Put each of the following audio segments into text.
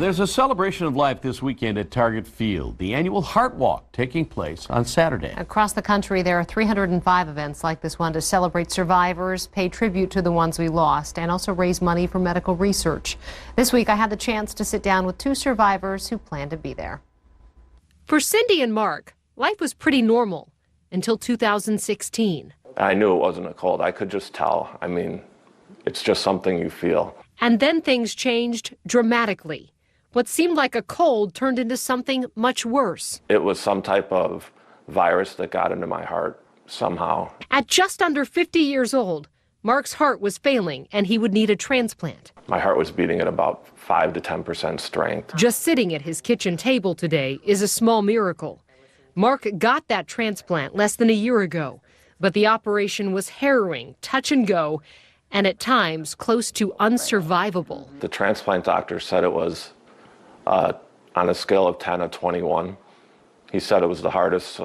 There's a celebration of life this weekend at Target Field, the annual Heart Walk taking place on Saturday. Across the country, there are 305 events like this one to celebrate survivors, pay tribute to the ones we lost, and also raise money for medical research. This week, I had the chance to sit down with two survivors who plan to be there. For Cindy and Mark, life was pretty normal until 2016. I knew it wasn't a cold. I could just tell. I mean, it's just something you feel. And then things changed dramatically. What seemed like a cold turned into something much worse. It was some type of virus that got into my heart somehow. At just under 50 years old, Mark's heart was failing and he would need a transplant. My heart was beating at about 5 to 10% strength. Just sitting at his kitchen table today is a small miracle. Mark got that transplant less than a year ago, but the operation was harrowing, touch and go, and at times close to unsurvivable. The transplant doctor said it was on a scale of 10 to 21. He said it was the hardest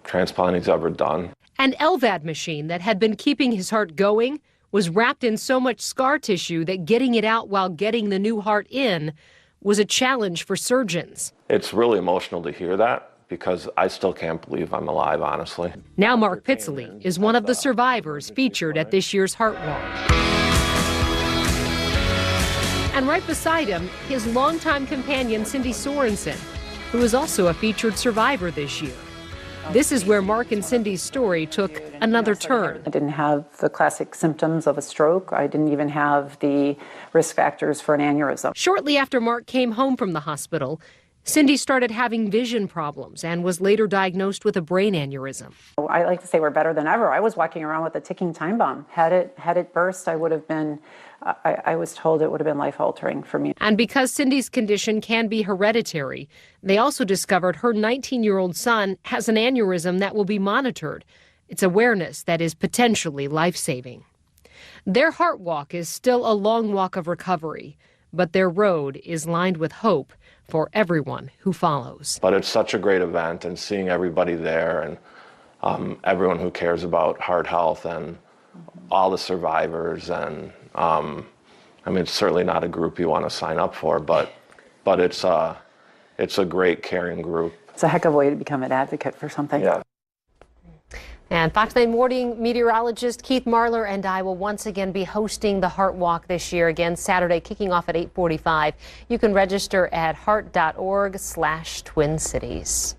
transplant he's ever done. An LVAD machine that had been keeping his heart going was wrapped in so much scar tissue that getting it out while getting the new heart in was a challenge for surgeons. It's really emotional to hear that because I still can't believe I'm alive, honestly. Now Mark Pitzley is one of the survivors featured at this year's Heart Walk. And right beside him, his longtime companion, Cindy Sorensen, who is also a featured survivor this year. This is where Mark and Cindy's story took another turn. I didn't have the classic symptoms of a stroke. I didn't even have the risk factors for an aneurysm. Shortly after Mark came home from the hospital, Cindy started having vision problems and was later diagnosed with a brain aneurysm. I like to say we're better than ever. I was walking around with a ticking time bomb. Had it burst, I would have been, I was told it would have been life-altering for me. And because Cindy's condition can be hereditary, they also discovered her 19-year-old son has an aneurysm that will be monitored. It's awareness that is potentially life-saving. Their Heart Walk is still a long walk of recovery, but their road is lined with hope for everyone who follows. But it's such a great event, and seeing everybody there and everyone who cares about heart health and all the survivors, and I mean, it's certainly not a group you want to sign up for, but it's a great, caring group. It's a heck of a way to become an advocate for something. Yeah. And Fox 9 morning meteorologist Keith Marler and I will once again be hosting the Heart Walk this year, again Saturday, kicking off at 8:45. You can register at heart.org/Twin Cities.